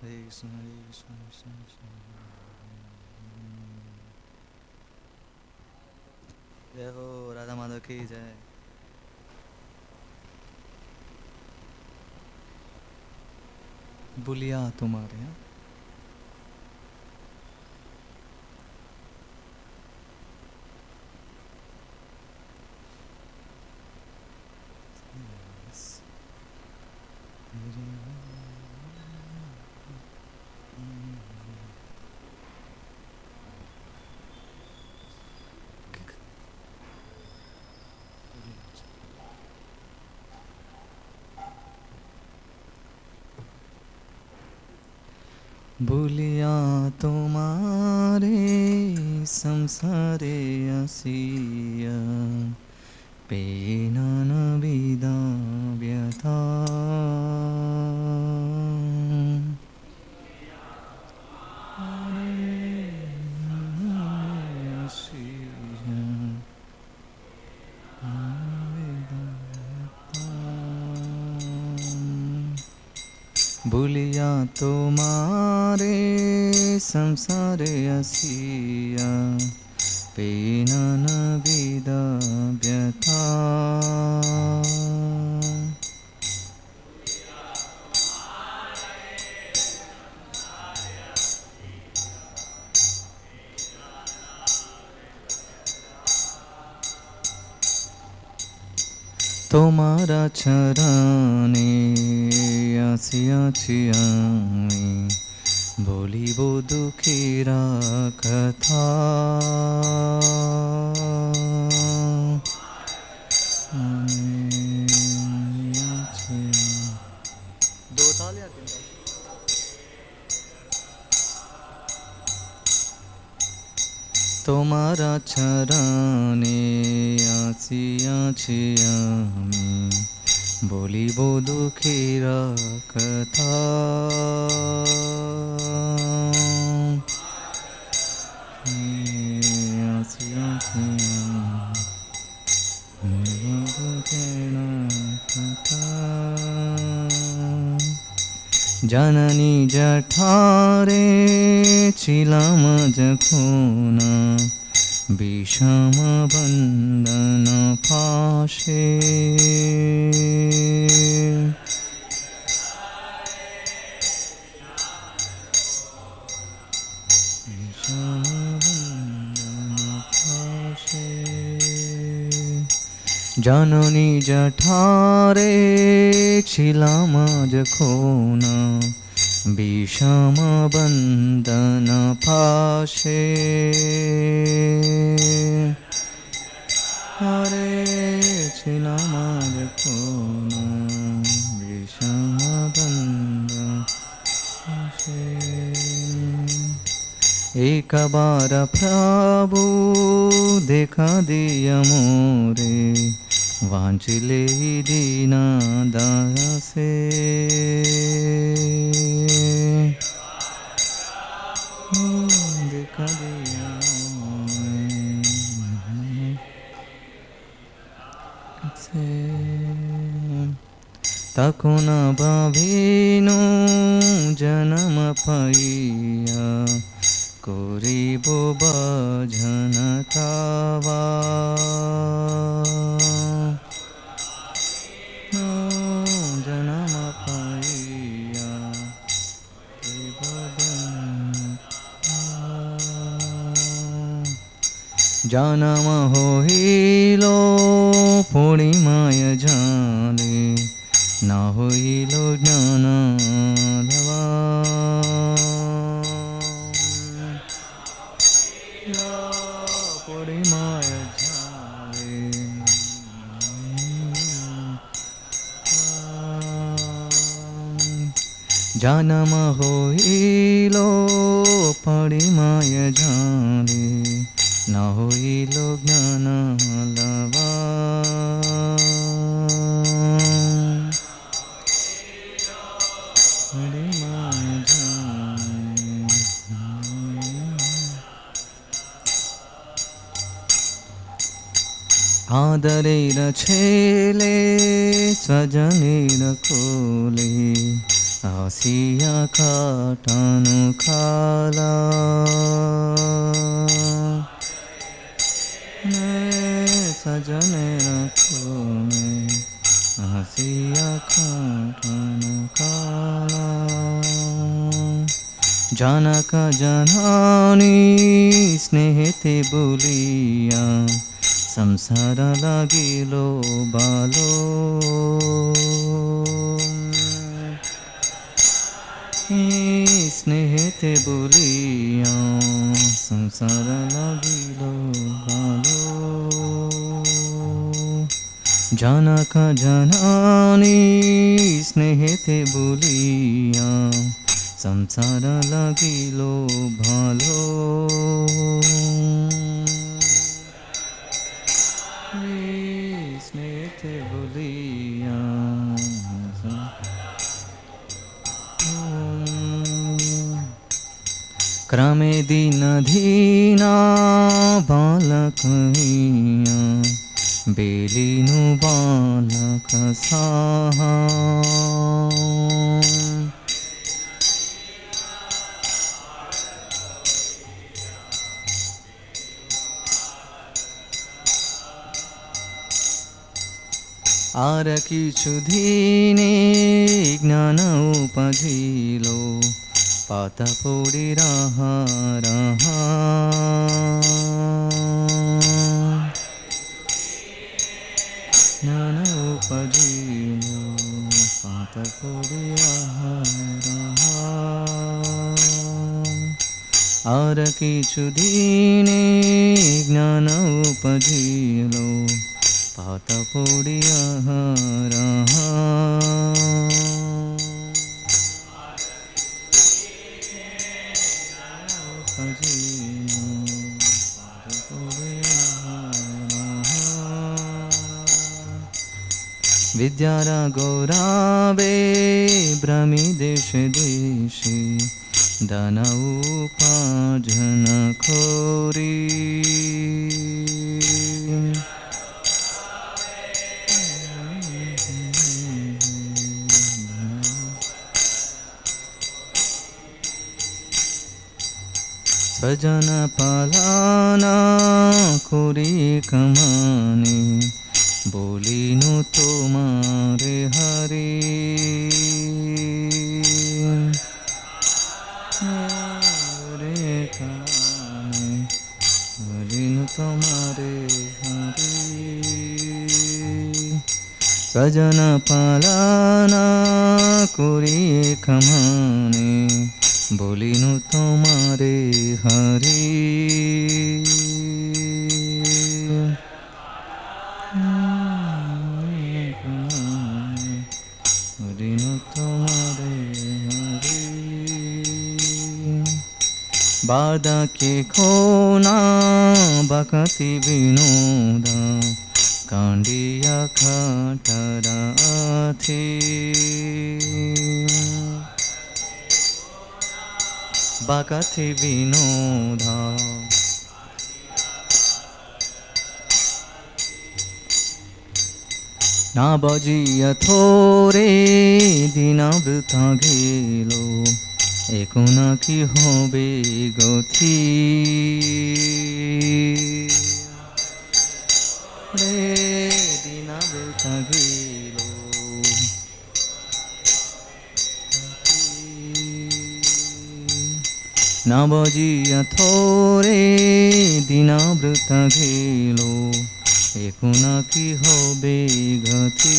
Hare Krishna, Hare Krishna, Krishna Krishna. जय हो राधा माधव की जय. बुलिया तुम्हारे यहाँ. बुलिया तुम्हारे संसारे असिया पेनन विदा व्यथा बुलिया तुम्हारे संसारे असिया पेनन विदा व्यथा तुम्हारा चरणे आसी আমি বলিব দুঃখের কথা दो ताल या तीन ताल তোমারা চরণে আসিয়াছি আমি বলিব দুঃখের কথা আসিয়াছি বলিব দুঃখের কথা জননী জঠারে ছিলাম যখন বিষম বন্দন পাশে জননী জঠারে ছিলাম যখন বিষম বন্দন পাশে হরে ছিলাম যখন বিষম বন্দন পাশে একবার প্রভু দেখা দিয়া মোরে वांचले दीना दासे देखा दिया से तको न भाविनो जन्म पाइया करिब भजन तावा जन्म पाइया जन्म होइलो पूर्णिमाय जाले न होइलो ज्ञान लवा पूर्णिमाय जाले जन्म होइलो पूर्णिमाय जाले न होइलो ज्ञान लवा आदरेर छेले स्वजनेर कोले Asiya katanu kala me sajane rakhume Asiya katanu kala Janaka janani snehete buliya Samsara lagilo balo Snehete buliya Samsara lagilo balo Janaka janani Snehete buliya Samsara lagilo balo Snehete buliya Krame dina dhina balakaiya Belinu balaka saha Ara kichu dhine gnana upajilo Pata puri raha raha Gnana upajilo Pata puri raha raha Ara kichu dhine gnana upajilo Pata puri raha raha Vidyara gaurave brahmi deshe deshe Dana upajana khori Svajana palana kori kamane Bolinu tomare hari Hare kamane Bolinu tomare hari Svajana palana kori kamane Bolinu tomare hari Bolinu tomare hari Bada ke khona bakati vinoda Kandiya khatara athi Bhakati Vinodha Na bajiya thore dina vrta gelo Ekuna ki hobe goti Re dina vrta gelo Na bajiya thore dina vrta gelo Ekuna ki hobe gati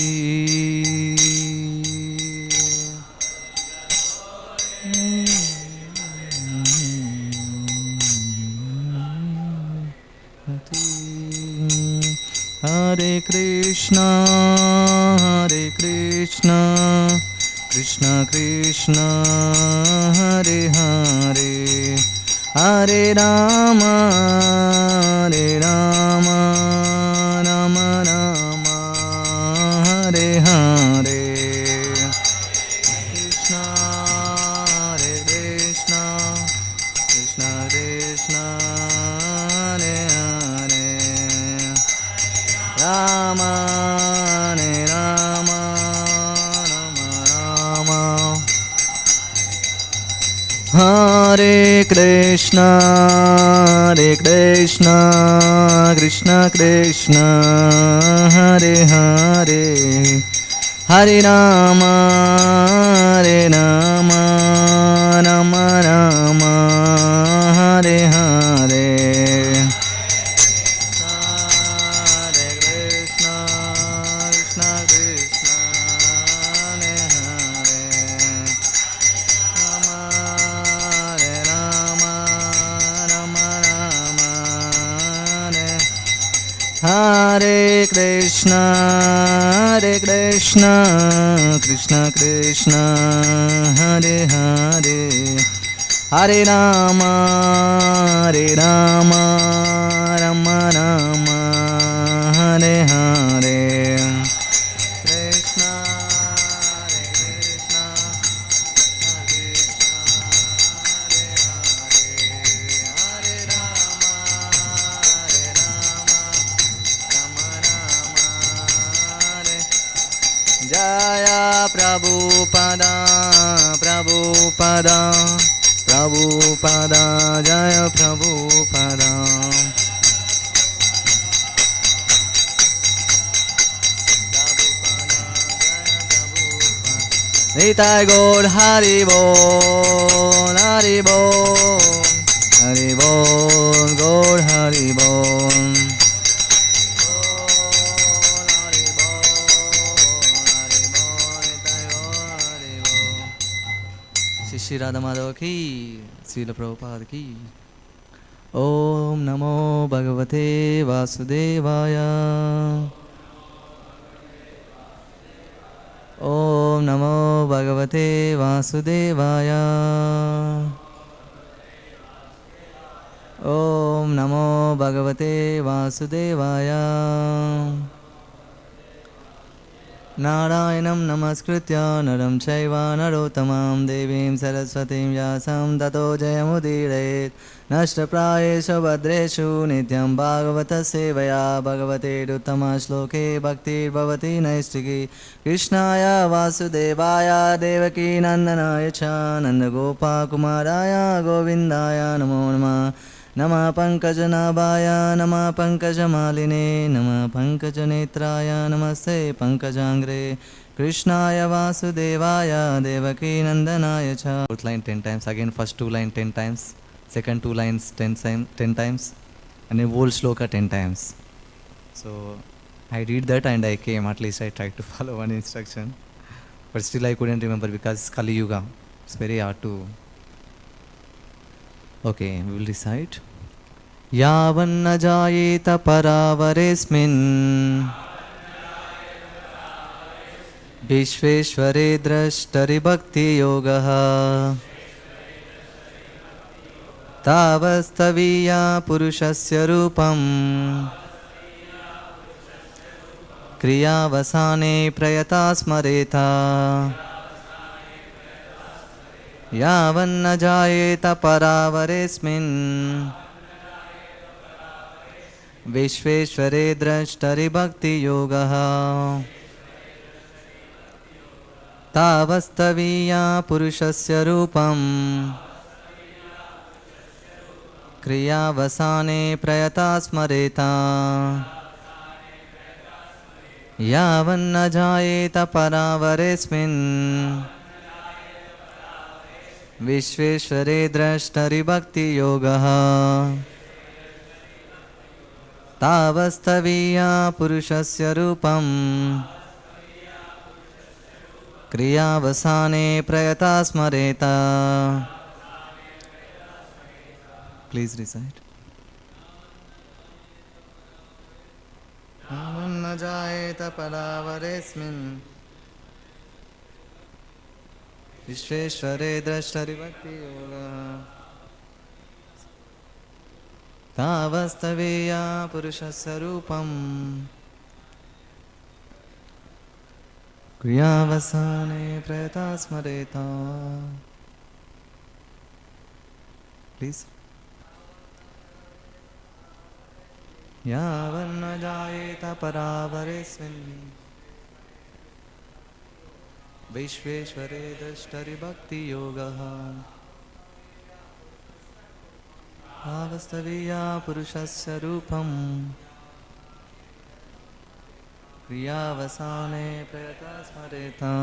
Hare Krishna Krishna Krishna Hare Hare Hare Rama Rama Rama Hare Hare Krishna Hare Krishna Krishna Krishna Hare Hare Rama Rama Rama Hare Krishna, Krishna Krishna, Hare Hare, Hare Rama, Rama Rama, Hare Hare. Hare Krishna, Krishna Krishna, Hare Hare, Hare Rama, Rama Rama, Hare Hare. Krishna, Krishna, Hare Rama, Jaya Prabhupada, Prabhupada, Prabhupada, Jaya Prabhupada. Nitai Gaur Hari Bol, Hari Bol, Hari Bol, Gaur Hari Bol. Shri Radha Madhava ki, Srila Prabhupada ki. Om Namo Bhagavate Vasudevaya. Om Namo Bhagavate Vasudevaya. Om Namo Bhagavate Vasudevaya. Narayanam namaskritya naram chaiva narottamam devim saraswatim vyasam tato jayamudirayet nashtaprayeshu bhadreshu nityam bhagavata sevaya bhagavate uttama shloke bhaktir bhavati naistiki krishnaya vasudevaya devaki nandanaya cha nandagopa kumaraya govindaya namo namah Nama Pankajanaಭaya, Nama Pankajamaline, Nama Pankajanetraya, Namaste Pankajangre, Krishnaya Vasudevaya, Devaki Nandanaya cha. Fourth line 10 times, again first two line 10 times, second two lines 10 times, and then whole shloka 10 times. So I read that and I came, at least I tried to follow one instruction. But still I couldn't remember because it's Kali Yuga. It's very hard to. Okay, we will recite. Yavanna jayeta paravaresmin Vishveshware drashtari bhakti yogaha Tavastaviya purushasya rupam Kriyavasane prayata smareta Yavanna jayeta paravaresmin Vishveshware drashtari bhakti yogaha Tavastaviya purushasya rupam Kriyavasane prayata smareta Yavanna jayeta paravaresmin Vishveshware drashtari bhakti yogaha Tavastaviya purushasya rupam Kriyavasane prayata smareta. Please recite. Yavanna jayeta paravaresmin Vishveshware drashtari bhakti yoga Tavastaviya purushasya rupam Kriyavasane prayata smareta. Please. Yavanna jayeta paravaresmin Vishveshware drashtari bhakti yogaha Avastaviya purushasya rupam kriyavasane prayata smareta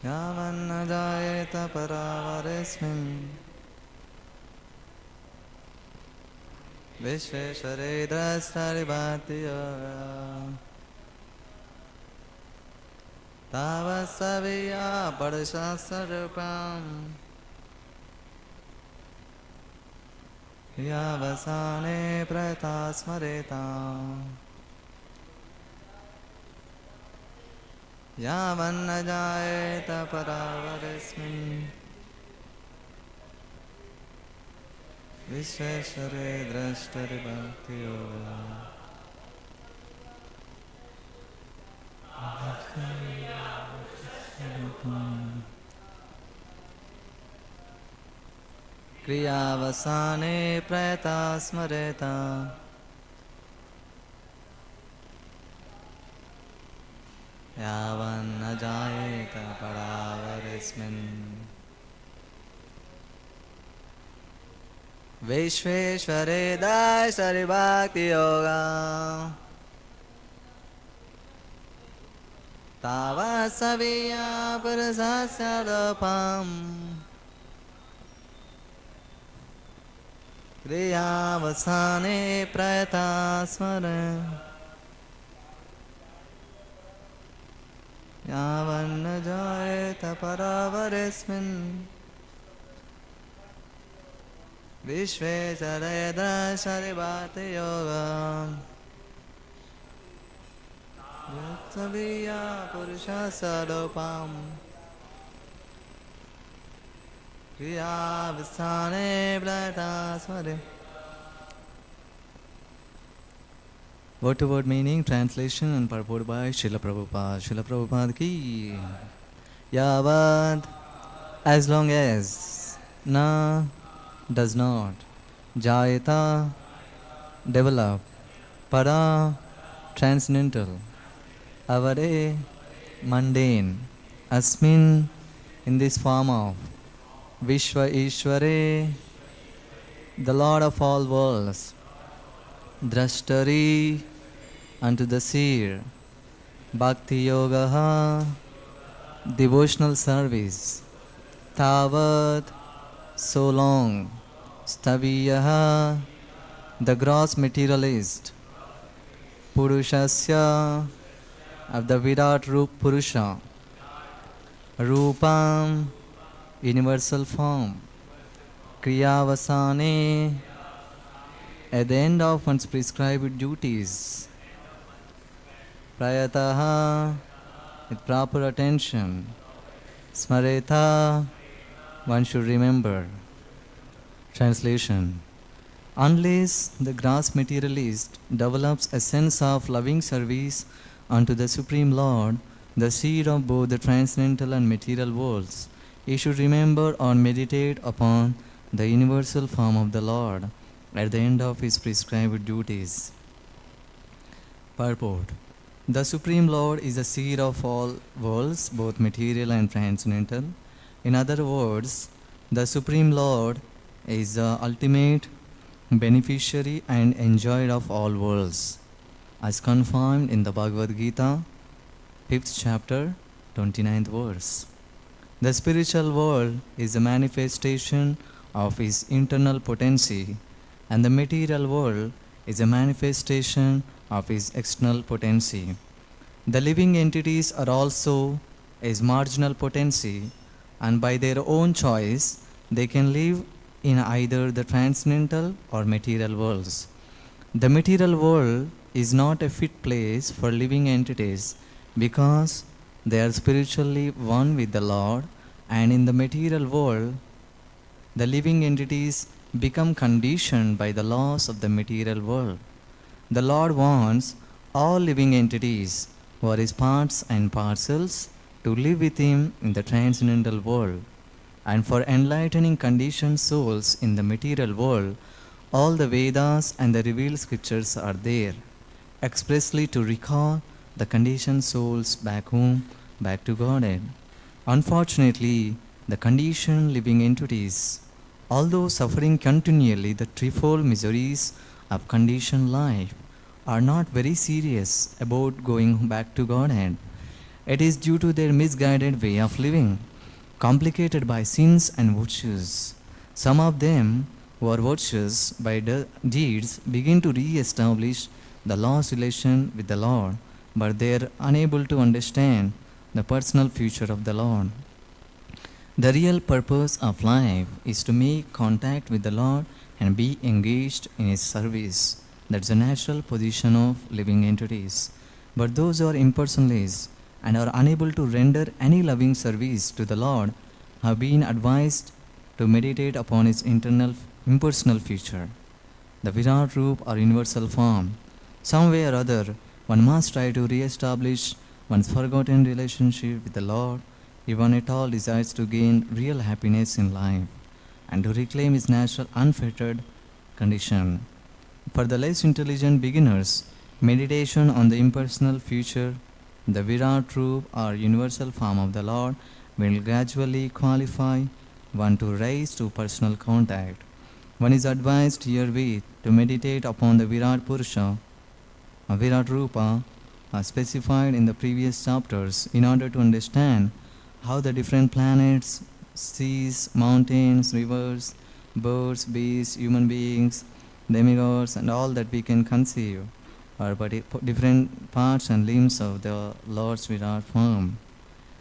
yavanna jayeta paravaresmin vishveshware drastaribhatiya Tavasaviya parashasarupam Yavasane pratasmareta Yavanna jayeta paravaresmin Vishveshware drashtaribhaktiyoga Kriyavasane prayata smareta Yavanna jayeta paravaresmin Vishveshware daisari bhakti yoga Tavasaviya parasasya dapam Kriyavasane prayata smare Yavanna jayeta paravaresmin Vishveshware saribhati yoga Vyasadeva purushasarupam Vyasadeva pratasmare. Word to word meaning, translation and purport by Srila Prabhupada. Srila Prabhupada ki Yavad, as long as na does not, jayata develop, para transcendental, avare mundane, asmin in this form of Vishwa Ishware, the Lord of all worlds, Drashtari unto the seer, Bhakti Yogaha, devotional service, Tavat, so long, Staviyaha, the gross materialist, Purushasya, of the Virat Rup Purusha, Rupam, universal form, Kriyavasane, at the end of one's prescribed duties, Prayataha, with proper attention, Smareta, one should remember. Translation: unless the gross materialist develops a sense of loving service unto the Supreme Lord, the seed of both the transcendental and material worlds, he should remember or meditate upon the universal form of the Lord at the end of his prescribed duties. Purport: the Supreme Lord is the seed of all worlds, both material and transcendental. In other words, the Supreme Lord is the ultimate beneficiary and enjoyer of all worlds, as confirmed in the Bhagavad Gita, 5th chapter, 29th verse. The spiritual world is a manifestation of his internal potency, and the material world is a manifestation of his external potency. The living entities are also his marginal potency, and by their own choice, they can live in either the transcendental or material worlds. The material world is not a fit place for living entities because they are spiritually one with the Lord, and in the material world, the living entities become conditioned by the laws of the material world. The Lord wants all living entities who are his parts and parcels to live with him in the transcendental world. And for enlightening conditioned souls in the material world, all the Vedas and the revealed scriptures are there, expressly to recall the conditioned souls back home, back to Godhead. Unfortunately, the conditioned living entities, although suffering continually the threefold miseries of conditioned life, are not very serious about going back to Godhead. It is due to their misguided way of living, complicated by sins and virtues. Some of them who are virtuous by deeds begin to re-establish the lost relation with the Lord, but they are unable to understand the personal future of the Lord. The real purpose of life is to make contact with the Lord and be engaged in His service. That's the natural position of living entities. But those who are impersonalists and are unable to render any loving service to the Lord have been advised to meditate upon His internal impersonal future, the Virat Roop or universal form. Some way or other, one must try to re-establish one's forgotten relationship with the Lord if one at all desires to gain real happiness in life and to reclaim his natural unfettered condition. For the less intelligent beginners, meditation on the impersonal future, the Virat Roop or universal form of the Lord, will gradually qualify one to rise to personal contact. One is advised herewith to meditate upon the Virat Purusha, a Virat Rupa, as specified in the previous chapters, in order to understand how the different planets, seas, mountains, rivers, birds, beasts, human beings, demigods, and all that we can conceive are but different parts and limbs of the Lord's Virat form.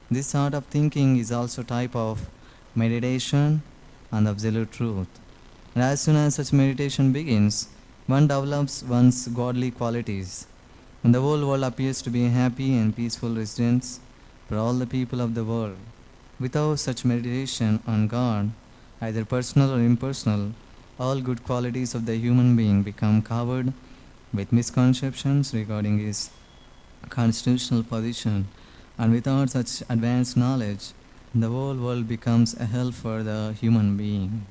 This sort of thinking is also type of meditation on the absolute truth. And as soon as such meditation begins, one develops one's godly qualities, and the whole world appears to be a happy and peaceful residence for all the people of the world. Without such meditation on God, either personal or impersonal, all good qualities of the human being become covered with misconceptions regarding his constitutional position, and without such advanced knowledge, the whole world becomes a hell for the human being.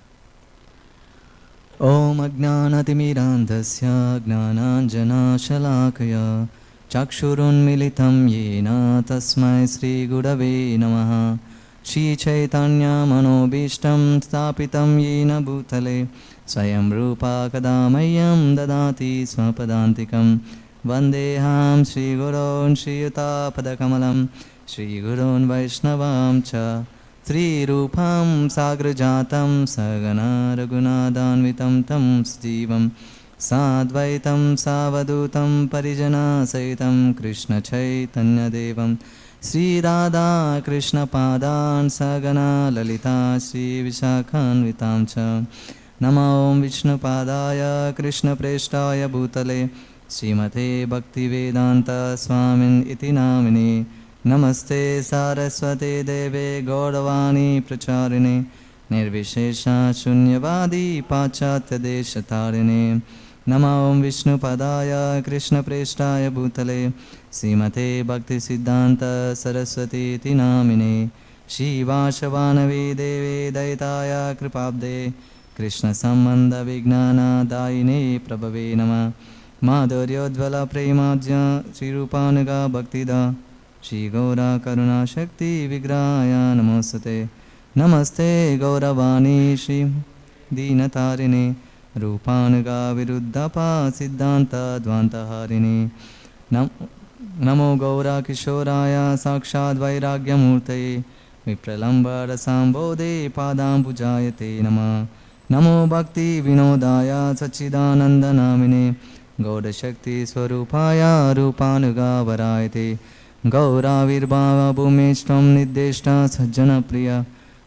Om Ajnanatimirandhasya Jnananjanashalakaya Chakshurunmilitam Yena Tasmai Sri Gurave Namaha Shri Chaitanya Manobishtam Stapitam Yena Bhutale Swayam Rupa Kadamayam Dadati Swapadantikam Vandeham Shri Gurun Shri Yuta Padakamalam Shri Gurun Vaishnavam Cha Sri Rupam Sagrajatam Sagana Raghunathanvitam Tam Sjivam Sadvaitam Savadutam Parijana Saitam Krishna Chaitanya Devam Sri Radha Krishna Padan Sagana Lalita Sri Vishakhanvitam Cha Namo Om Vishnu Padaya Krishna Preshtaya Bhutale Srimate Bhaktivedanta Swamin Iti Namine Namaste Saraswate Deve Gauravani Pracharine Nirvishesha Shunyavadi Pachatya Deshatarine Namo Om Vishnu Padaya Krishna Preshtaya Bhutale Srimate Bhakti Siddhanta Saraswati Iti Namine Shiva Shavanavi Deve Daitaya Kripabde Krishna Sambandha Vignana Daine Prabhave Nama Madhuryodvala Premadhya Sri Rupanuga Bhaktida Shri Gaura Karuna Shakti Vigraya Namostate Namaste Gauravani Shri Dinatarine Rupanuga Viruddhapa Siddhanta Dvantaharini Namo Gaura Kishoraya Sakshad Vairagyamurtaye Vipralamba Rasambodhe Padam Pujayate Nama Namo Bhakti Vinodaya Sachidananda Namine Gaura Shakti Swarupaya Rupanuga Varayate Gaura Virbhava Bhumishtam Niddeshta Sajjana Priya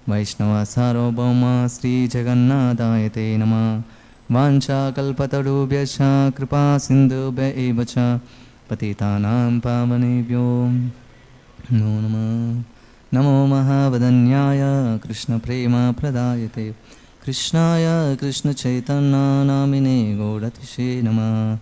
Vaishnava Sarvabhauma Sri Jagannatayate Nama Vancha Kalpatarubhyascha Kripa Sindhubhya Evacha Patitanam Pavanebhyo Namo Namah Namo Mahavadanyaya Krishna Prema Pradayate Krishnaya Krishna Chaitanya Namine Gaudatishe Namah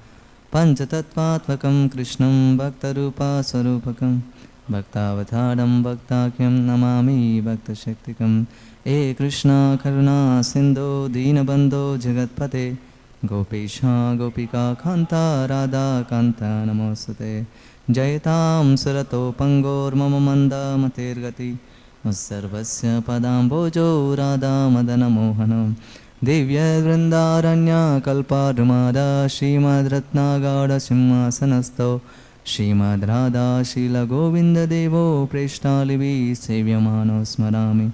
Panchatattvatvakam Krishnam Bhaktarupa Sarupakam Bhaktavataram Bhaktakyam Namami Bhaktashaktikam E Krishna Karuna Sindhu Dinabandho Jagatpate Gopesha Gopika Kanta Radha Kanta Namostate Jayatam Surato Pangor Mama Manda Matergati Sarvasya padambojo radha madana mohanam Divya vrindaranya kalparmada Śrīmad ratnagada simhasanasto Śrīmad radha shila govinda devo Preshtalivi sevyamano smarami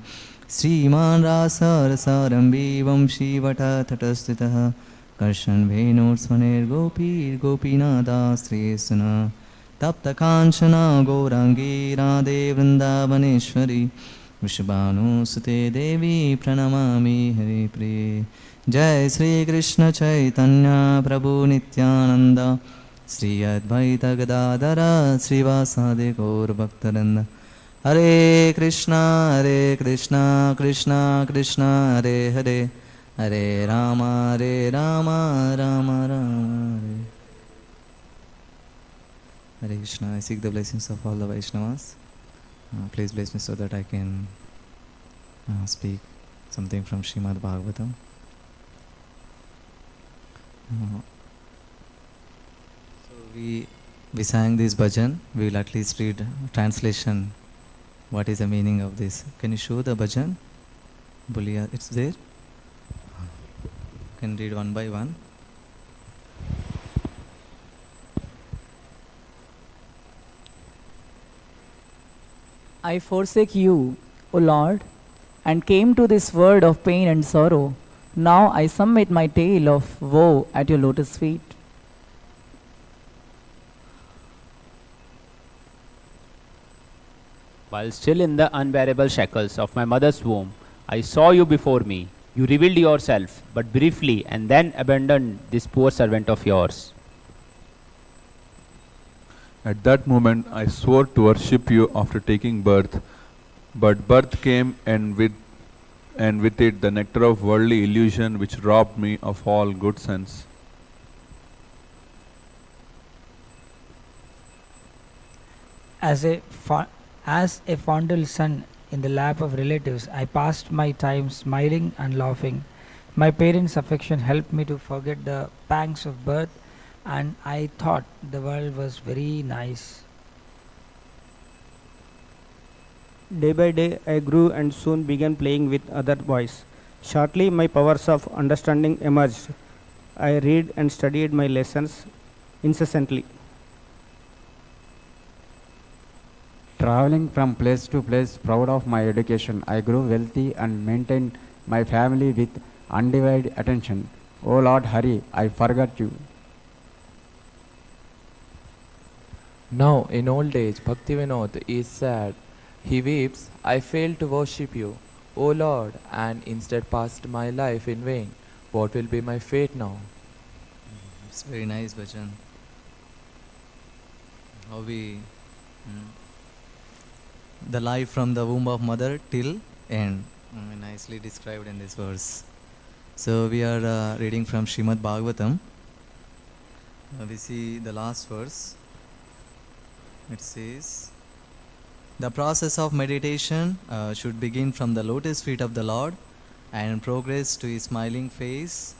Śrīman rasa rasarambivam shivata tatastitaha Karshan venur svaner gopir gopinada srisana Tapta kanchana gaurangi radhe vrindavaneshwari Vrishabhanu sute devi pranamami hari priye Jai Sri Krishna Chaitanya Prabhu Nityananda Sri Advaita Gadadara Sri Vyasadeva Gaur Bhaktaranda Hare Krishna Krishna Krishna Hare Hare Hare Rama Rama Rama Hare Hare Krishna. I seek the blessings of all the Vaishnavas. Please bless me so that I can speak something from Śrīmad-Bhāgavatam. So we sang this bhajan. We will at least read translation. What is the meaning of this? Can you show the bhajan? Bulia, it's there. Can read one by one. I forsake you, O Lord, and came to this world of pain and sorrow. Now I submit my tale of woe at your lotus feet. While still in the unbearable shackles of my mother's womb, I saw you before me. You revealed yourself, but briefly, and then abandoned this poor servant of yours. At that moment I swore to worship you after taking birth, but birth came and with it the nectar of worldly illusion which robbed me of all good sense. As a fondled son in the lap of relatives, I passed my time smiling and laughing. My parents' affection helped me to forget the pangs of birth, and I thought the world was very nice. Day by day I grew and soon began playing with other boys. Shortly my powers of understanding emerged. I read and studied my lessons incessantly. Traveling from place to place, proud of my education, I grew wealthy and maintained my family with undivided attention. O Lord Hari, I forgot you. Now, in old age, Bhaktivinoda is sad. He weeps, I failed to worship you, O Lord, and instead passed my life in vain. What will be my fate now? It's very nice bhajan. How we the life from the womb of mother till end, nicely described in this verse. So we are reading from Śrīmad-Bhāgavatam. We see the last verse. It says, the process of meditation should begin from the lotus feet of the Lord and progress to his smiling face.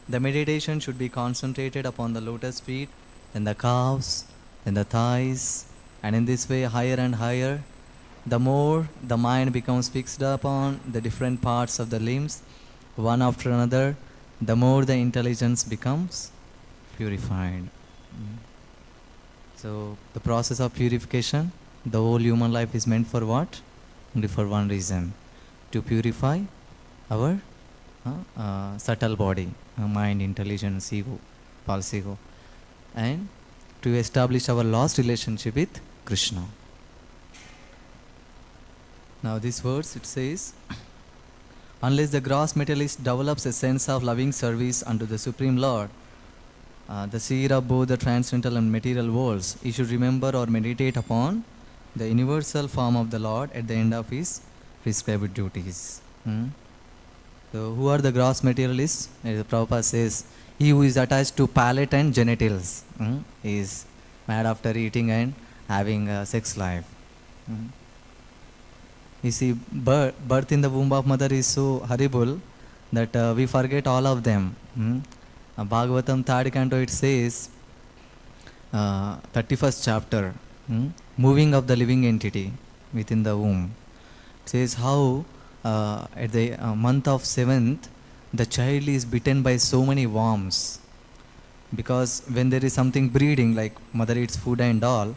The meditation should be concentrated upon the lotus feet, then the calves, then the thighs, and in this way higher and higher. The more the mind becomes fixed upon the different parts of the limbs, one after another, the more the intelligence becomes purified. So the process of purification, the whole human life is meant for what? Only for one reason, to purify our subtle body, mind, intelligence, ego, false ego, and to establish our lost relationship with Krishna. Now this verse, it says, unless the gross materialist develops a sense of loving service unto the Supreme Lord, the seer of both the transcendental and material worlds, he should remember or meditate upon the universal form of the Lord at the end of his prescribed duties. So who are the gross materialists? As Prabhupada says, he who is attached to palate and genitals is mad after eating and having a sex life. You see, birth in the womb of mother is so horrible that we forget all of them. Bhagavatam 3rd canto, it says, 31st chapter, moving of the living entity within the womb. It says how at the month of 7th, the child is bitten by so many worms. Because when there is something breeding, like mother eats food and all,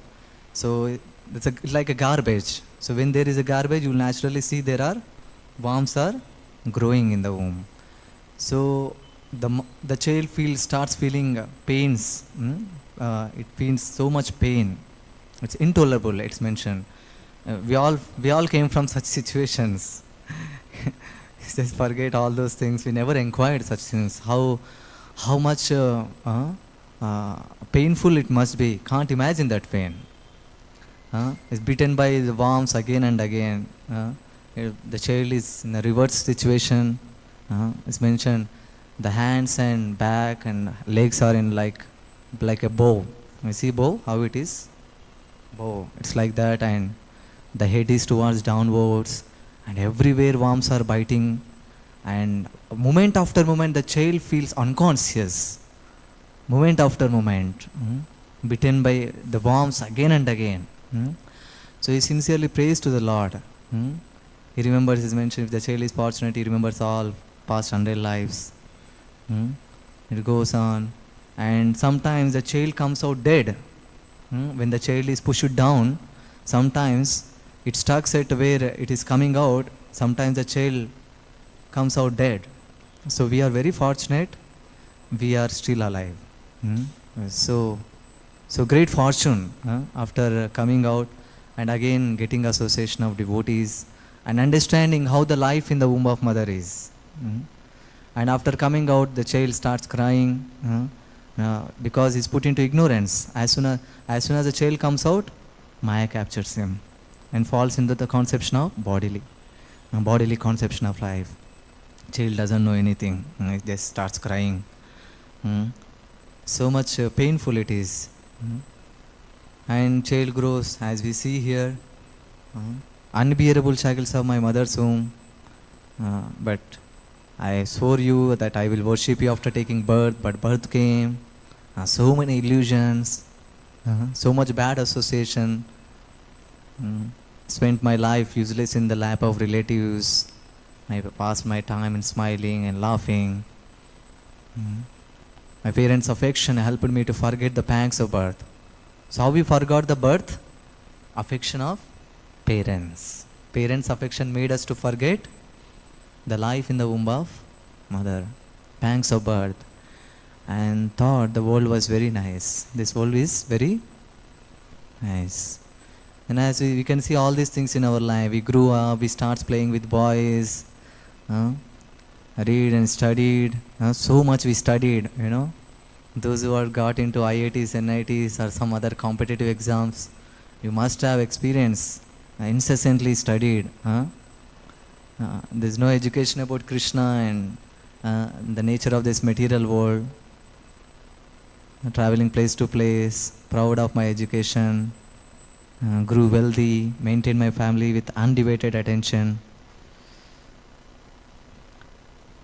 so it's like a garbage. So when there is a garbage, you will naturally see there are worms are growing in the womb. So the child starts feeling pains. It feels so much pain. It's intolerable. It's mentioned. We all came from such situations. Just forget all those things. We never inquired such things. How much painful it must be. Can't imagine that pain. Is beaten by the worms again and again. The child is in a reverse situation. It's mentioned the hands and back and legs are in like a bow. You see bow? How it is? Bow. It's like that, and the head is towards downwards, and everywhere worms are biting, and moment after moment the child feels unconscious. Moment after moment, bitten by the worms again and again. So he sincerely prays to the Lord. He remembers, is mentioned, if the child is fortunate, he remembers all past 100 lives. It goes on, and sometimes the child comes out dead. When the child is pushed down, sometimes it stuck at where it is coming out. Sometimes the child comes out dead. So we are very fortunate. We are still alive. So great fortune after coming out and again getting association of devotees and understanding how the life in the womb of mother is. And after coming out, the child starts crying because he's put into ignorance. As soon as the child comes out, Maya captures him and falls into the conception of bodily conception of life. Child doesn't know anything. He just starts crying. So much painful it is. And child grows, as we see here, unbearable shackles of my mother's womb. But I swore you that I will worship you after taking birth, but birth came. So many illusions, so much bad association. Spent my life useless in the lap of relatives. I passed my time in smiling and laughing. My parents' affection helped me to forget the pangs of birth. So how we forgot the birth? Affection of parents. Parents' affection made us to forget the life in the womb of mother. Pangs of birth. And thought the world was very nice. This world is very nice. And as we can see all these things in our life, we grew up, we start playing with boys, read and studied, so much we studied, Those who have got into IITs, NITs or some other competitive exams, you must have experience, incessantly studied. There's no education about Krishna and the nature of this material world. Traveling place to place, proud of my education, grew wealthy, maintained my family with undivided attention.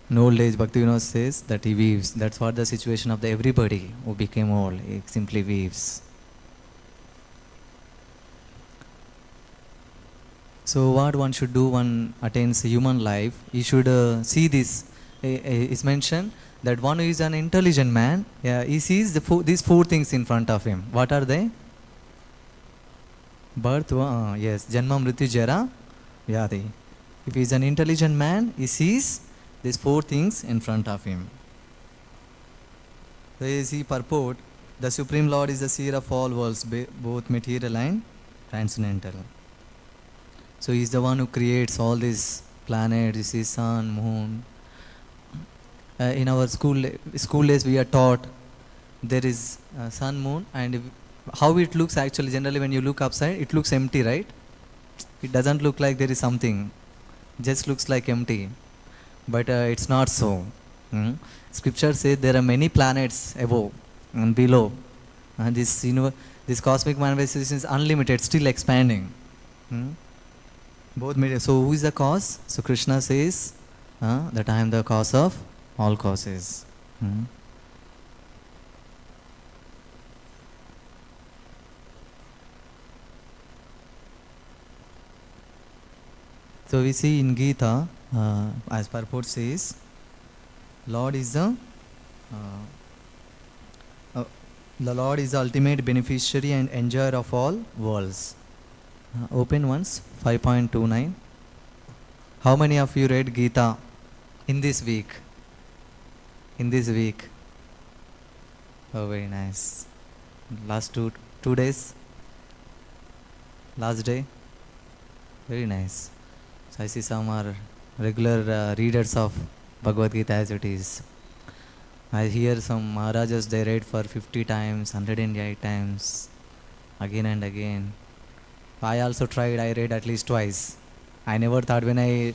In old age, Bhaktivinoda says that he weaves. That's what the situation of everybody who became old. He simply weaves. So what one should do when attains human life, he should see this. It's mentioned that one who is an intelligent man, he sees these four things in front of him. What are they? Birth, yes, Janma, Mrityu, Jara, Vyadhi. If he is an intelligent man, he sees these four things in front of him. So you see purport, the Supreme Lord is the seer of all worlds, both material and transcendental. So he is the one who creates all these planets, you see sun, moon. In our school days we are taught there is sun, moon, and how it looks actually, generally when you look upside, it looks empty, right? It doesn't look like there is something, just looks like empty. But it's not so. Scripture says there are many planets above and below. This cosmic manifestation is unlimited, still expanding. Both media. So who is the cause? So Krishna says that I am the cause of all causes. So we see in Gita, as purport says, Lord is the Lord is the ultimate beneficiary and enjoyer of all worlds. Open once, 5.29. How many of you read Gita in this week? In this week? Oh, very nice. Last two days? Last day? Very nice. So I see some are regular readers of Bhagavad Gita as it is. I hear some Maharajas, they read for 50 times, 108 times, again and again. I also tried, I read at least twice. I never thought when I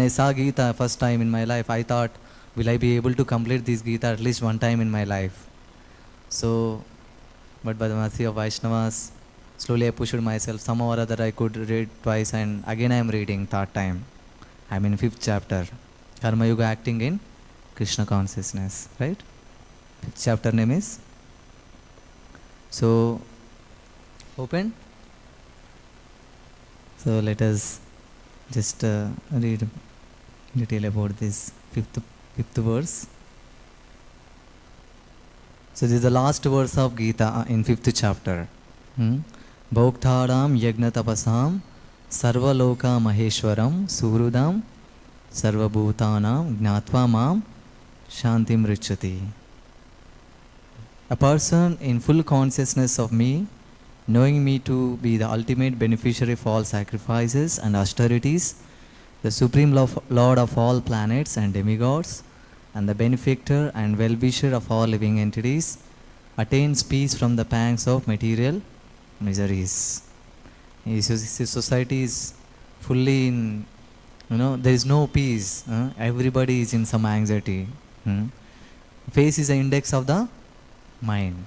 saw Gita first time in my life, I thought, will I be able to complete this Gita at least one time in my life? So, but by the mercy of Vaishnavas, slowly I pushed myself. Somehow or other I could read twice, and again I am reading third time. I am in 5th chapter. Karma Yoga acting in Krishna consciousness, right? 5th chapter name is. So, open. So let us just read detail about this fifth verse. So this is the last verse of Gita in 5th chapter. Bhoktharam yagna tapasam sarva loka maheshwaram surudam sarva bhutanam gnatva mam shantim richati. A person in full consciousness of me, knowing me to be the ultimate beneficiary of all sacrifices and austerities, the supreme lord of all planets and demigods, and the benefactor and well-wisher of all living entities, attains peace from the pangs of material miseries. Society is fully in, there is no peace. Everybody is in some anxiety. Face is the index of the mind.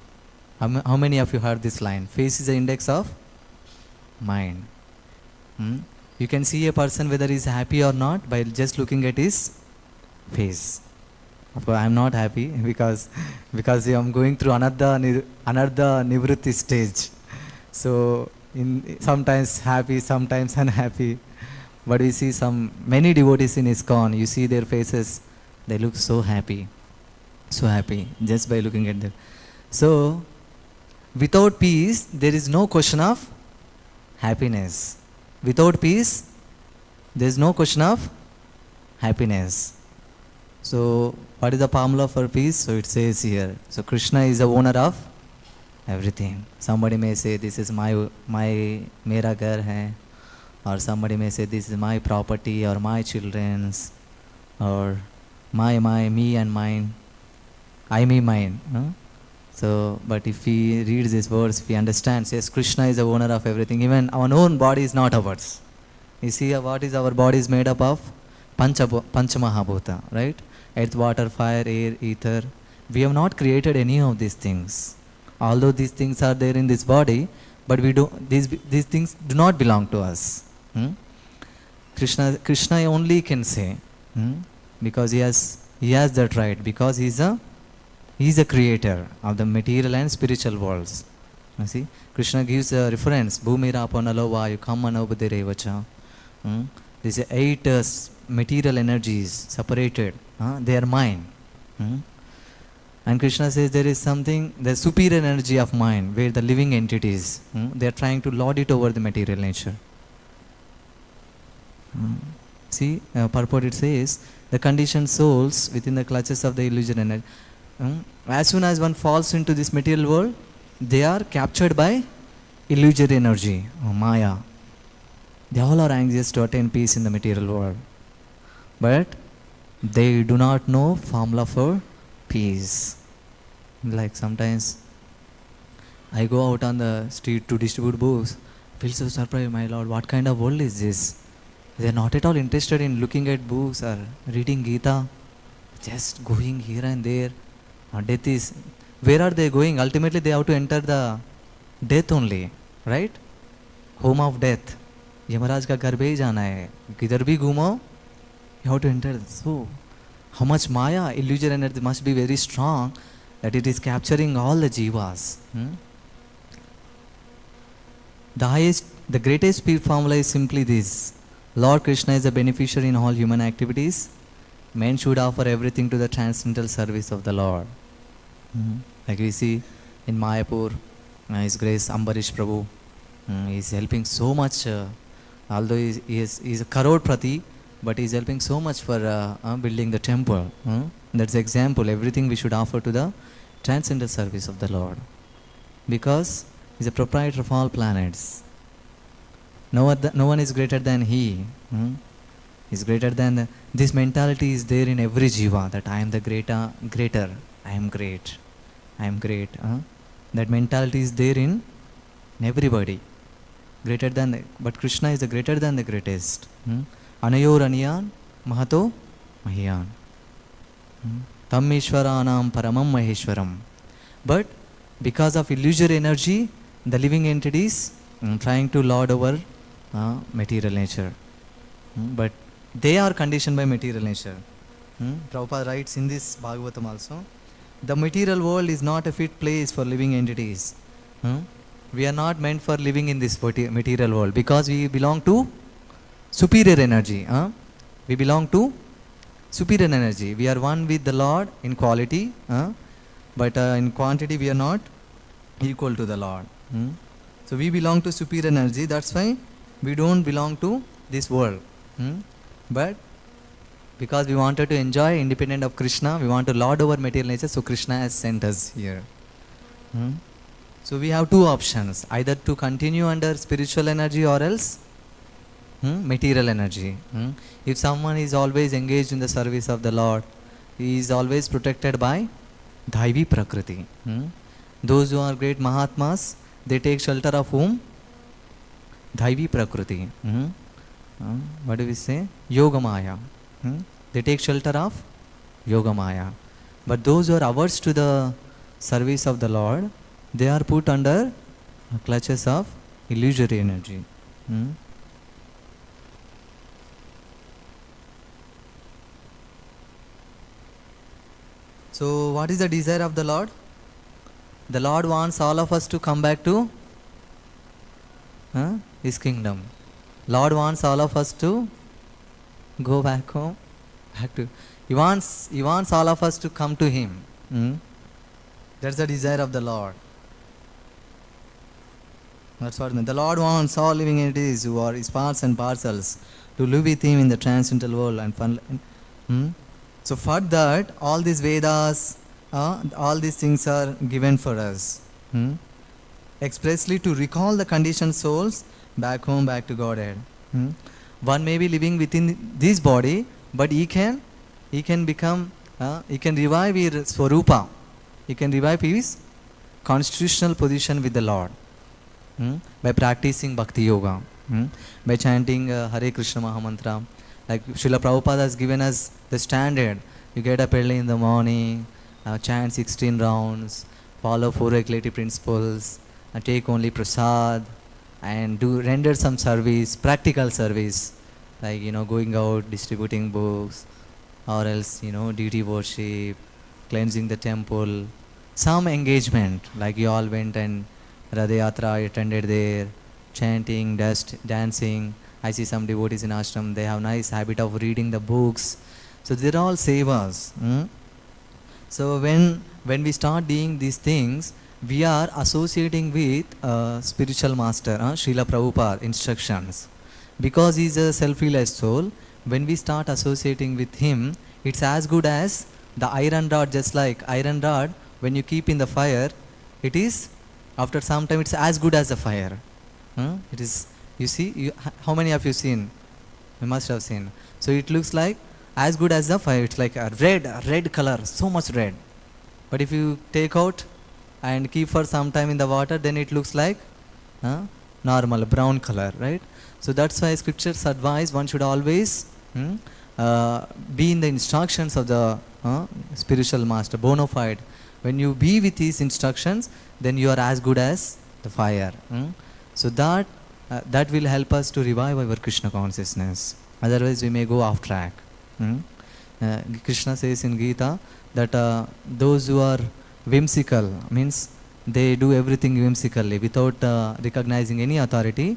How many of you heard this line? Face is the index of mind. You can see a person whether he is happy or not by just looking at his face. Of course, I am not happy because I am going through another nivritti stage. So sometimes happy, sometimes unhappy. But we see many devotees in ISKCON. You see their faces, they look so happy just by looking at them. So without peace, there is no question of happiness. Without peace, there is no question of happiness. So, what is the formula for peace? So, it says here. So, Krishna is the owner of everything. Somebody may say, this is my mera ghar hai. Or somebody may say, this is my property or my children's. Or my, me and mine. I, me, mine. So, but if we read this verse, if we understand, yes, Krishna is the owner of everything. Even our own body is not ours. You see what is our body is made up of? Panchamahabhuta, right? Earth, water, fire, air, ether. We have not created any of these things. Although these things are there in this body, but we don't. These things do not belong to us. Krishna only can say, because he has that right, because he is a creator of the material and spiritual worlds. You see, Krishna gives a reference. Bhumira panalo vayu kamana upaderevacha. These 8 material energies separated. They are mine. And Krishna says there is something, the superior energy of mind, where the living entities, they are trying to lord it over the material nature. See, purport it says, the conditioned souls within the clutches of the illusion energy. As soon as one falls into this material world, they are captured by illusory energy, Maya. They all are anxious to attain peace in the material world. But they do not know formula for peace. Like sometimes I go out on the street to distribute books. I feel so surprised, my Lord, what kind of world is this? They are not at all interested in looking at books or reading Gita. Just going here and there. Death is, where are they going? Ultimately they have to enter the death only, right? Home of death. Yamraj का घर पे ही जाना है, किधर भी घूमो, you have to enter. So, how much Maya, illusion energy must be very strong that it is capturing all the jivas. The greatest speed formula is simply this. Lord Krishna is a beneficiary in all human activities. Men should offer everything to the transcendental service of the Lord. Like we see in Mayapur, His Grace Ambarish Prabhu, he is helping so much, although he is a crore prati, but he is helping so much for building the temple. That's the example. Everything we should offer to the transcendental service of the Lord. Because he is a proprietor of all planets. No one is greater than he. Is greater than this mentality is there in every jiva, that I am the greater, I am great, I am great. That mentality is there in everybody. Greater than but Krishna is the greater than the greatest. Anayor aniyan mahato mahiyan. Tam Ishwaranam paramam maheshwaram. But because of illusory energy, the living entities trying to lord over material nature. But they are conditioned by material nature. Prabhupada writes in this Bhagavatam also, the material world is not a fit place for living entities. We are not meant for living in this material world because we belong to superior energy. We belong to superior energy. We are one with the Lord in quality, but in quantity we are not equal to the Lord. So we belong to superior energy. That's why we don't belong to this world. But because we wanted to enjoy independent of Krishna, we want to lord over material nature, so Krishna has sent us here. So we have two options, either to continue under spiritual energy or else material energy. If someone is always engaged in the service of the Lord, he is always protected by Dhaivi Prakriti. Those who are great Mahatmas, they take shelter of whom? Dhaivi Prakriti. What do we say? Yoga Maya. They take shelter of Yoga Maya. But those who are averse to the service of the Lord, they are put under clutches of illusory energy. So what is the desire of the Lord? The Lord wants all of us to come back to His kingdom. Lord wants all of us to go back home. He wants all of us to come to Him. That's the desire of the Lord. That's what the Lord wants all living entities who are His parts and parcels to live with Him in the transcendental world and fun. So for that, all these Vedas, all these things are given for us. Expressly to recall the conditioned souls back home, back to Godhead. One may be living within this body, but he can become, he can revive his Swarupa. He can revive his constitutional position with the Lord by practicing Bhakti Yoga, by chanting Hare Krishna Mahamantra. Like Srila Prabhupada has given us the standard. You get up early in the morning, chant 16 rounds, follow 4 regulative principles, take only prasad, and render some service, practical service, like going out, distributing books, or else duty worship, cleansing the temple, some engagement, like you all went and Radha Yatra attended there, chanting, dancing. I see some devotees in ashram, they have nice habit of reading the books. So they're all sevas. So when we start doing these things, we are associating with spiritual master, Srila Prabhupada instructions. Because he is a self-realized soul, when we start associating with him, it's as good as the iron rod. Just like iron rod, when you keep in the fire, it is, after some time, it's as good as the fire. It is, you see, how many of you seen? You must have seen. So it looks like as good as the fire. It's like a red color, so much red. But if you take out and keep for some time in the water, then it looks like normal brown color, right? So that's why scriptures advise one should always be in the instructions of the spiritual master, bona fide. When you be with his instructions, then you are as good as the fire. So that will help us to revive our Krishna consciousness. Otherwise we may go off track. Krishna says in Gita that those who are whimsical, means they do everything whimsically without recognizing any authority,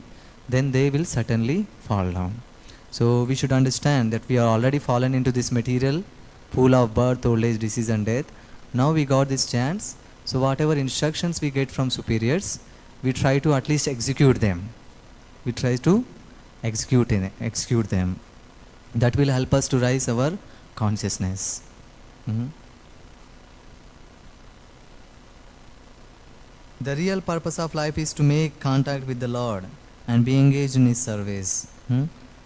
then they will certainly fall down. So we should understand that we are already fallen into this material pool of birth, old age, disease and death. Now we got this chance. So whatever instructions we get from superiors, we try to at least execute them. We try to execute them. That will help us to rise our consciousness. The real purpose of life is to make contact with the Lord and be engaged in His service.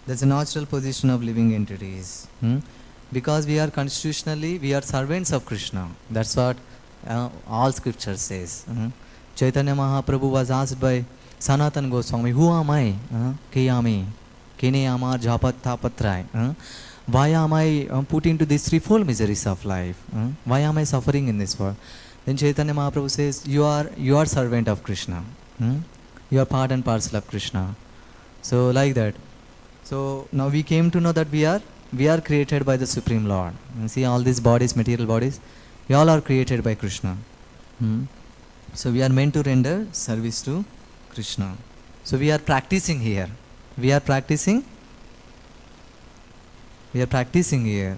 That's a natural position of living entities. Because we are constitutionally, we are servants of Krishna. That's what all scripture says. Chaitanya Mahaprabhu was asked by Sanatana Goswami, who am I? Kiyami, Kene Amar Japat Tapatrai. Why am I put into these threefold miseries of life? Why am I suffering in this world? Then Chaitanya Mahaprabhu says, you are servant of Krishna. You are part and parcel of Krishna. So like that. So now we came to know that we are created by the Supreme Lord. You see all these bodies, material bodies, we all are created by Krishna. So we are meant to render service to Krishna. So we are practicing here. We are practicing here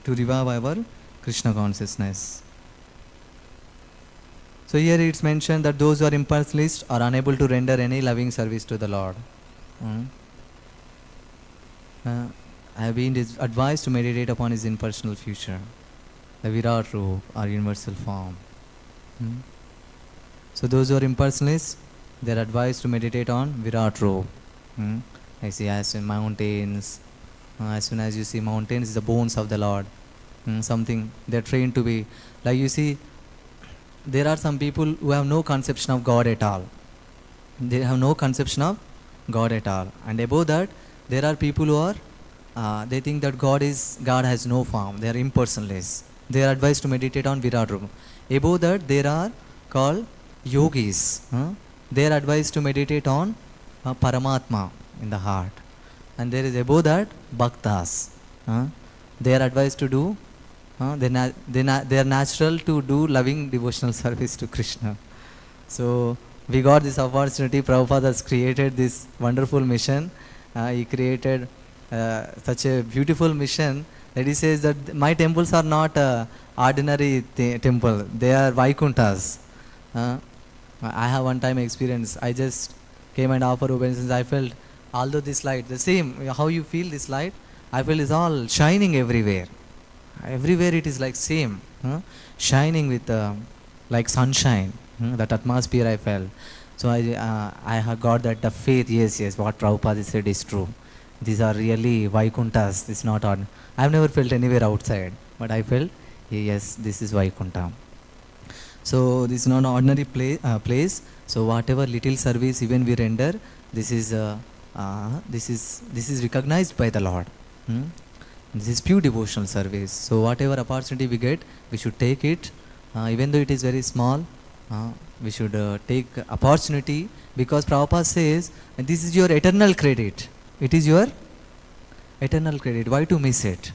to revive our Krishna consciousness. So here it's mentioned that those who are impersonalists are unable to render any loving service to the Lord. I have been advised to meditate upon His impersonal future, the Virat Roop, or universal form. So those who are impersonalists, they are advised to meditate on Virat Roop. I see as in mountains, as soon as you see mountains, the bones of the Lord. Something they are trained to be. Like you see, there are some people who have no conception of God at all. They have no conception of God at all. And above that, there are people who are, they think that God has no form. They are impersonalists. They are advised to meditate on Virat Roop. Above that, there are called yogis. They are advised to meditate on Paramatma in the heart. And there is above that, bhaktas. They are advised to do, they are natural to do loving devotional service to Krishna. So we got this opportunity. Prabhupada has created this wonderful mission. He created such a beautiful mission that he says that my temples are not ordinary temple. They are Vaikunthas. I have one time experience. I just came and offered obeisance. I felt, although this light, the same, how you feel this light, I feel is all shining everywhere. Everywhere it is like same, shining with like sunshine. That atmosphere I felt. So I have got that the faith. Yes, what Prabhupada said is true. These are really Vaikunthas. This is not odd. I have never felt anywhere outside, but I felt, yes, this is Vaikuntha. So this is not an ordinary place. So whatever little service even we render, this is recognized by the Lord. This is pure devotional service. So whatever opportunity we get, we should take it, even though it is very small. We should take opportunity, because Prabhupada says this is your eternal credit. It is your eternal credit. Why to miss it?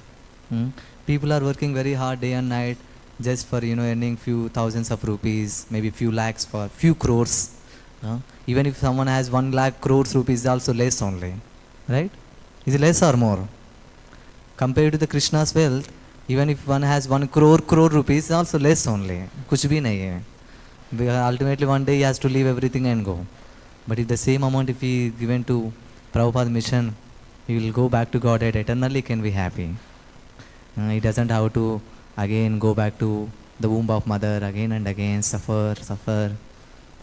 People are working very hard day and night just for earning few thousands of rupees, maybe few lakhs, for few crores. Even if someone has 1 lakh crores rupees, also less only, right? Is it less or more? Compared to the Krishna's wealth, even if one has 1 crore rupees, also less only. Kuch bhi nahi hai. Because ultimately one day he has to leave everything and go. But if the same amount if he given to Prabhupada's mission, he will go back to Godhead eternally, can be happy. He doesn't have to again go back to the womb of mother again and again, suffer.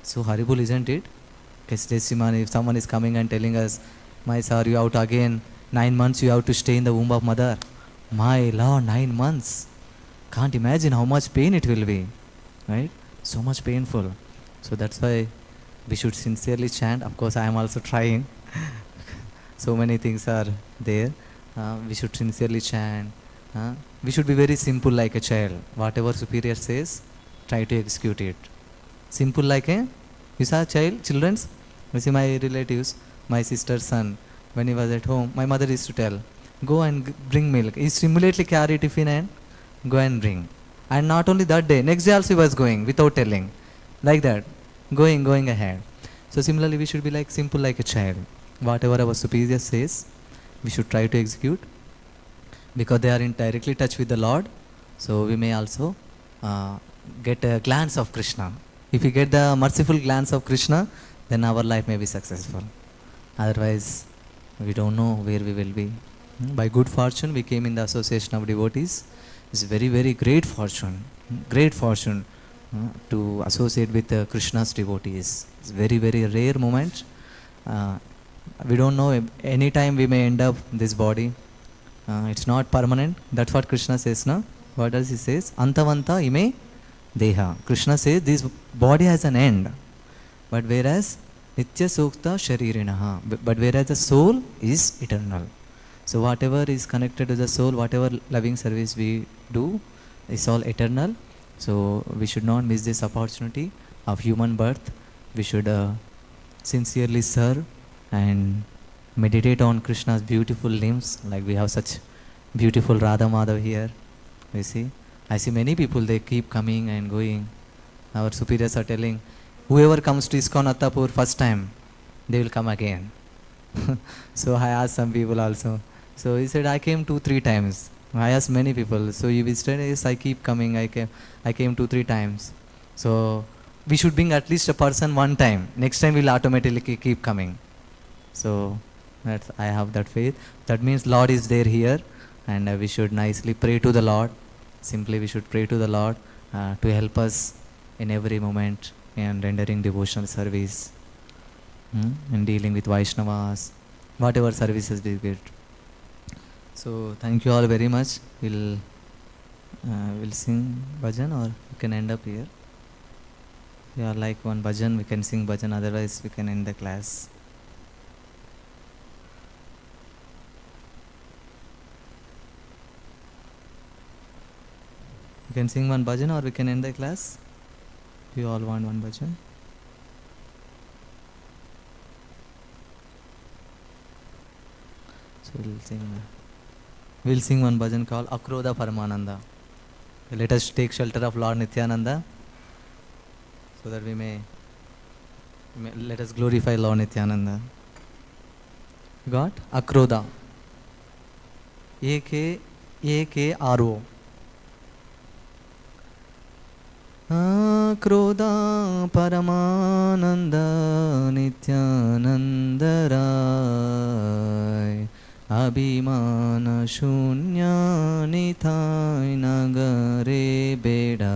So horrible, isn't it? If someone is coming and telling us, my sir, you have to again 9 months you have to stay in the womb of mother. My Lord, 9 months. Can't imagine how much pain it will be, right? So much painful. So that's why we should sincerely chant. Of course, I am also trying. So many things are there. We should sincerely chant. We should be very simple like a child. Whatever superior says, try to execute it. Simple like a, you saw children? You see my relatives, my sister's son, when he was at home, my mother used to tell, go and bring milk. He immediately carry tiffin and go and bring. And not only that day, next day also he was going without telling. Like that, going ahead. So similarly, we should be like simple like a child. Whatever our superior says, we should try to execute, because they are in directly touch with the Lord. So we may also get a glance of Krishna. If we get the merciful glance of Krishna, then our life may be successful. Otherwise, we don't know where we will be. By good fortune, we came in the association of devotees. It's very, very great fortune to associate with Krishna's devotees. It's very, very rare moment. We don't know, any time we may end up this body. It's not permanent. That's what Krishna says, no? What does he says? Antavanta ime deha. Krishna says this body has an end. But whereas Nitya Sukta Sharirinaha. But whereas the soul is eternal. So whatever is connected to the soul, whatever loving service we do, is all eternal. So we should not miss this opportunity of human birth. We should sincerely serve and meditate on Krishna's beautiful limbs. Like we have such beautiful Radha Madhav here. You see, I see many people, they keep coming and going. Our superiors are telling, whoever comes to ISKCON Attapur first time, they will come again. So I asked some people also. So he said, I came 2-3 times. I asked many people. So you visited? Yes, I keep coming. I came 2-3 times. So we should bring at least a person one time. Next time we'll automatically keep coming. So that's, I have that faith. That means Lord is there here, and we should nicely pray to the Lord. Simply we should pray to the Lord to help us in every moment in rendering devotional service, in dealing with Vaishnavas, whatever services we get. So thank you all very much. We'll sing bhajan, or we can end up here. If you are like one bhajan, we can sing bhajan, otherwise we can end the class. You can sing one bhajan, or we can end the class. Do you all want one bhajan? So we'll sing one bhajan called Akrodha Paramananda. Let us take shelter of Lord Nityananda, so that we may let us glorify Lord Nityananda. Got? Akrodha. A-K-R-O. Akrodha Paramananda Nityananda Rai Abhimana Shunya Nithai Nagare Beda.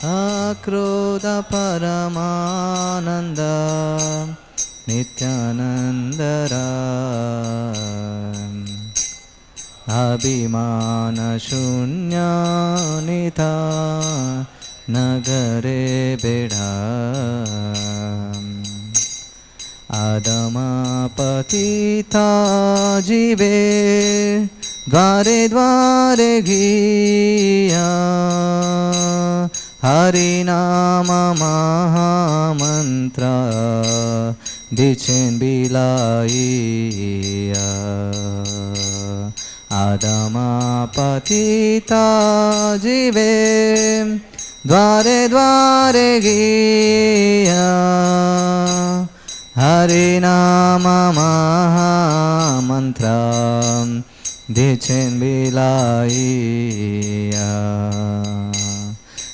Akrodha Paramananda Nityananda Rai Abhimana Shunya Nitha Nagare Beda. Adama Patita Jive Dvare Dvare Ghiya Harinama Maha Mantra Dichen Bilaiya. Adama Patita Jive Dvare Dvare Ghiya Harinama Maha Mantra Dichen Bilaiya.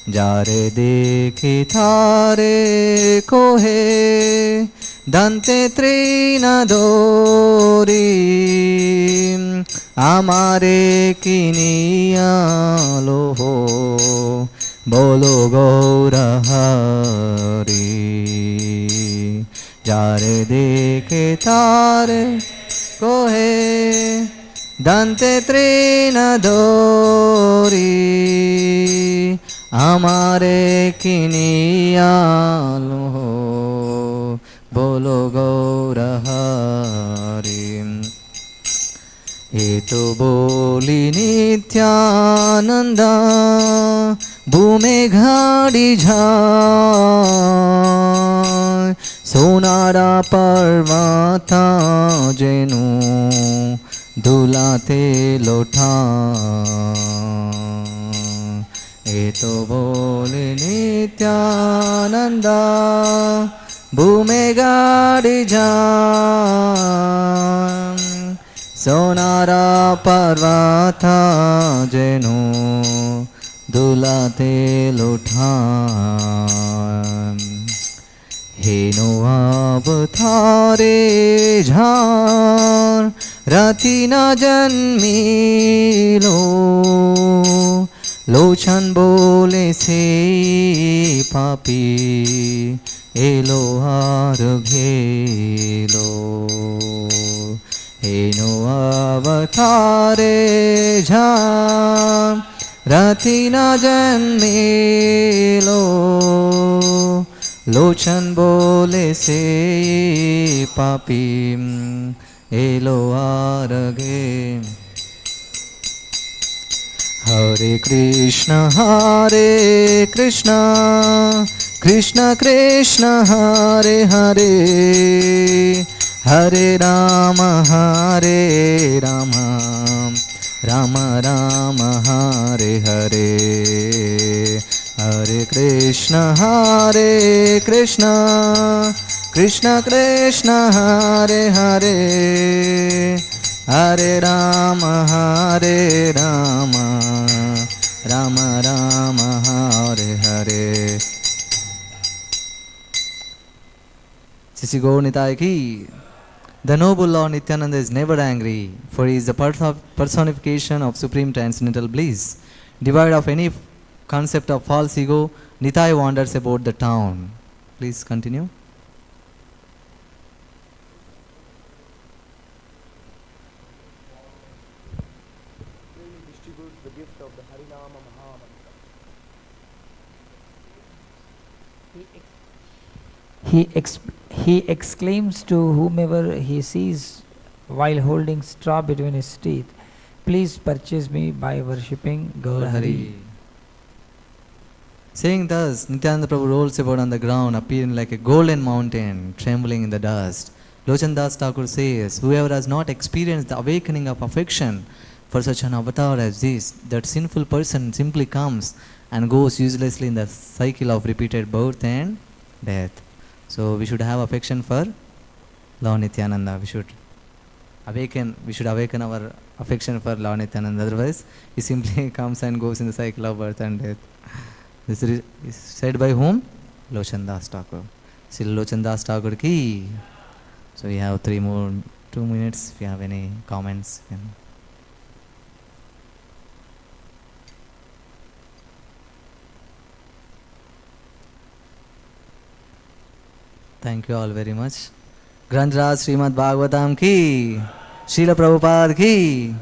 Jare dekhi thare kohe Dante trina dori Amare kiniya loho Bolo Gaura Hari. Jare dekhe thare kohe Dante trina dori Amare kiniya loho Bolo Gaura Hari. Eto boli Nityananda Bhume ghadi jhai Sonara parvata jenu Dulate lotha. Eto boli Nityananda भूमे गाड़ी जान सोनारा पर्वता जेनु दुलाते लुठान हेनो अवतारे झार राति न जन्मिलो लोचन बोले से पापी yellow हार घेलो हेनो अवतारे झार राति न जन्मिलो लोचन बोले से पापी yellow आरगे Hare Krishna Krishna Krishna Hare Hare Hare Ram Ram Ram Hare Hare Hare Krishna Krishna Krishna Krishna Hare Hare Hare Ram Ram Ram Hare Hare Sisi Gaur Nitai ki. The noble Lord Nityananda is never angry, for he is the personification of supreme transcendental bliss. Devoid of any concept of false ego, Nitai wanders about the town. Please continue. He exclaims to whomever he sees while holding straw between his teeth, please purchase me by worshipping Gaur Hari. Saying thus, Nityananda Prabhu rolls about on the ground, appearing like a golden mountain, trembling in the dust. Lochan Das Thakur says, whoever has not experienced the awakening of affection for such an avatar as this, that sinful person simply comes and goes uselessly in the cycle of repeated birth and death. So we should have affection for Lord Nityananda. We should awaken our affection for Lord Nityananda. Otherwise, he simply comes and goes in the cycle of birth and death. This is said by whom? Lochan Das Thakur. Srila Lochan Das Thakur ki. So we have 2 minutes. If you have any comments. Thank you all very much. Granth Raj Śrīmad-Bhāgavatam ki. Srila Prabhupada ki.